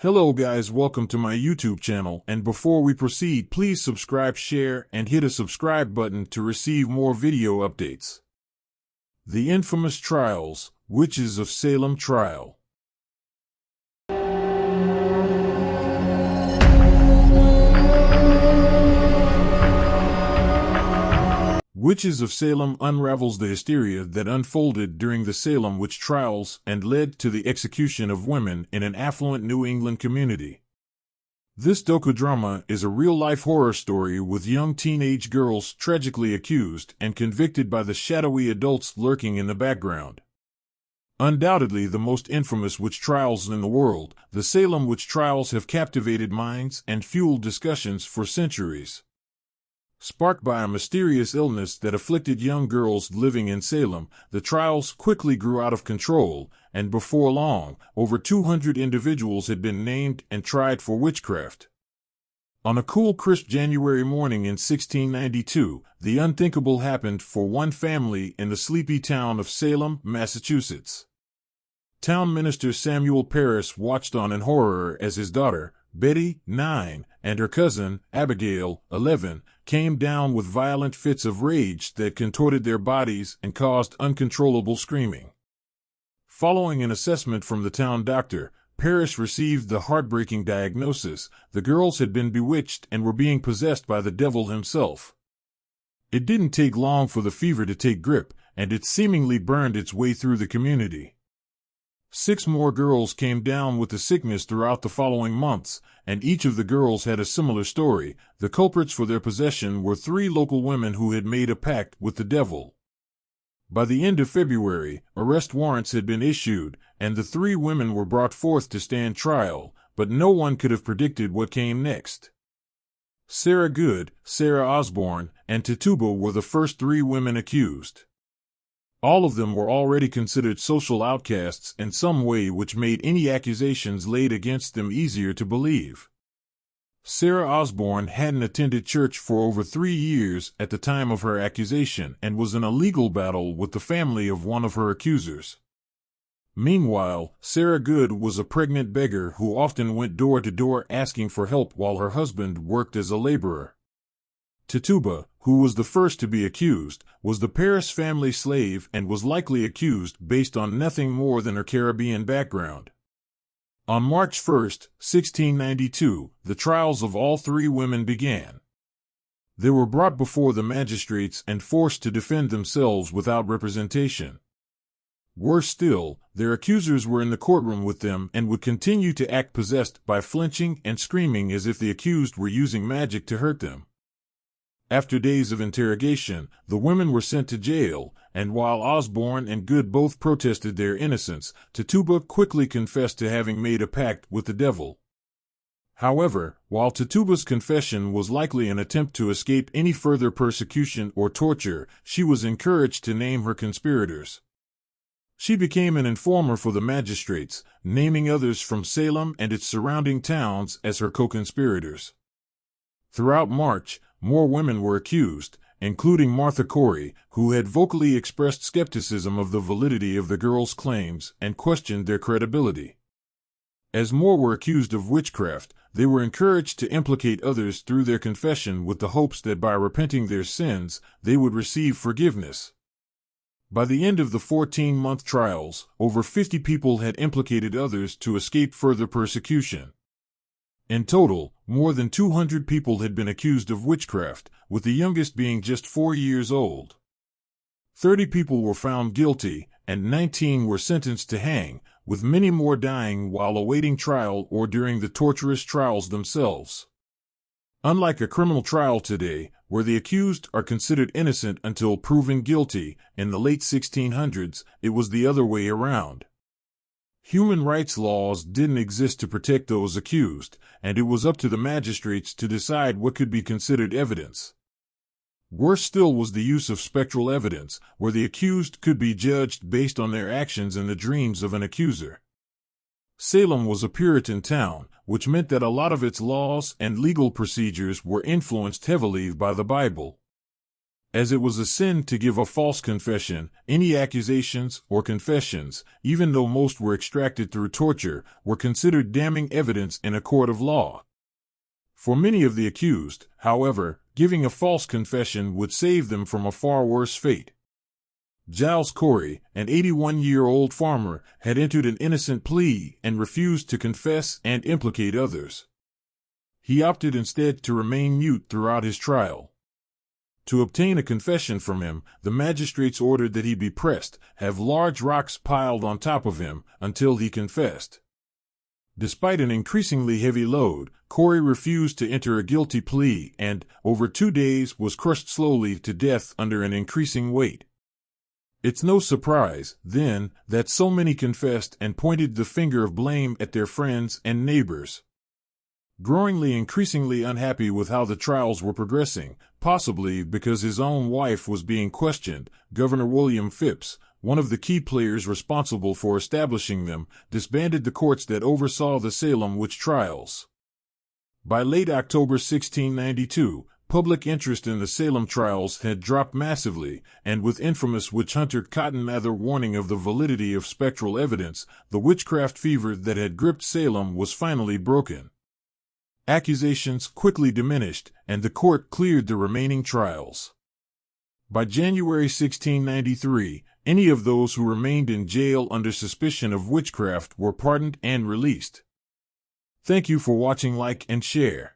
Hello guys, welcome to my YouTube channel, and before we proceed, please subscribe, share, and hit a subscribe button to receive more video updates. The infamous trials, Witches of Salem trial. Witches of Salem unravels the hysteria that unfolded during the Salem witch trials and led to the execution of women in an affluent New England community. This docudrama is a real-life horror story with young teenage girls tragically accused and convicted by the shadowy adults lurking in the background. Undoubtedly the most infamous witch trials in the world, the Salem witch trials have captivated minds and fueled discussions for centuries. Sparked by a mysterious illness that afflicted young girls living in Salem, the trials quickly grew out of control, and before long, over 200 individuals had been named and tried for witchcraft. On a cool, crisp January morning in 1692, the unthinkable happened for one family in the sleepy town of Salem, Massachusetts. Town minister Samuel Parris watched on in horror as his daughter, Betty, 9, and her cousin, Abigail, 11, came down with violent fits of rage that contorted their bodies and caused uncontrollable screaming. Following an assessment from the town doctor, Parris received the heartbreaking diagnosis: the girls had been bewitched and were being possessed by the devil himself. It didn't take long for the fever to take grip, and it seemingly burned its way through the community. 6 more girls came down with the sickness throughout the following months, and each of the girls had a similar story. The culprits for their possession were 3 local women who had made a pact with the devil. By the end of February, arrest warrants had been issued, and the 3 women were brought forth to stand trial, but no one could have predicted what came next. Sarah Good, Sarah Osborne, and Tituba were the first 3 women accused. All of them were already considered social outcasts in some way, which made any accusations laid against them easier to believe. Sarah Osborne hadn't attended church for over 3 years at the time of her accusation and was in a legal battle with the family of one of her accusers. Meanwhile, Sarah Good was a pregnant beggar who often went door to door asking for help while her husband worked as a laborer. Tituba, who was the first to be accused, was the Parris family slave and was likely accused based on nothing more than her Caribbean background. On March 1, 1692, the trials of all 3 women began. They were brought before the magistrates and forced to defend themselves without representation. Worse still, their accusers were in the courtroom with them and would continue to act possessed by flinching and screaming as if the accused were using magic to hurt them. After days of interrogation, the women were sent to jail, and while Osborne and Good both protested their innocence, Tituba quickly confessed to having made a pact with the devil. However, while Tituba's confession was likely an attempt to escape any further persecution or torture, she was encouraged to name her conspirators. She became an informer for the magistrates, naming others from Salem and its surrounding towns as her co-conspirators. Throughout March, more women were accused, including Martha Corey, who had vocally expressed skepticism of the validity of the girls' claims and questioned their credibility. As more were accused of witchcraft, they were encouraged to implicate others through their confession with the hopes that by repenting their sins, they would receive forgiveness. By the end of the 14-month trials, over 50 people had implicated others to escape further persecution. In total, more than 200 people had been accused of witchcraft, with the youngest being just 4 years old. 30 people were found guilty, and 19 were sentenced to hang, with many more dying while awaiting trial or during the torturous trials themselves. Unlike a criminal trial today, where the accused are considered innocent until proven guilty, in the late 1600s, it was the other way around. Human rights laws didn't exist to protect those accused, and it was up to the magistrates to decide what could be considered evidence. Worse still was the use of spectral evidence, where the accused could be judged based on their actions and the dreams of an accuser. Salem was a Puritan town, which meant that a lot of its laws and legal procedures were influenced heavily by the Bible. as it was a sin to give a false confession. Any accusations or confessions, even though most were extracted through torture, were considered damning evidence in a court of law. For many of the accused, however, giving a false confession would save them from a far worse fate. Giles Corey, an 81-year-old farmer, had entered an innocent plea and refused to confess and implicate others. He opted instead to remain mute throughout his trial. To obtain a confession from him, the magistrates ordered that he be pressed, have large rocks piled on top of him, until he confessed. Despite an increasingly heavy load, Corey refused to enter a guilty plea and, over 2 days, was crushed slowly to death under an increasing weight. It's no surprise, then, that so many confessed and pointed the finger of blame at their friends and neighbors. Growingly increasingly unhappy with how the trials were progressing, possibly because his own wife was being questioned, Governor William Phips, one of the key players responsible for establishing them, disbanded the courts that oversaw the Salem witch trials. By late October 1692, public interest in the Salem trials had dropped massively, and with infamous witch hunter Cotton Mather warning of the validity of spectral evidence, the witchcraft fever that had gripped Salem was finally broken. Accusations quickly diminished, and the court cleared the remaining trials. By January 1693, any of those who remained in jail under suspicion of witchcraft were pardoned and released. Thank you for watching. Like and share.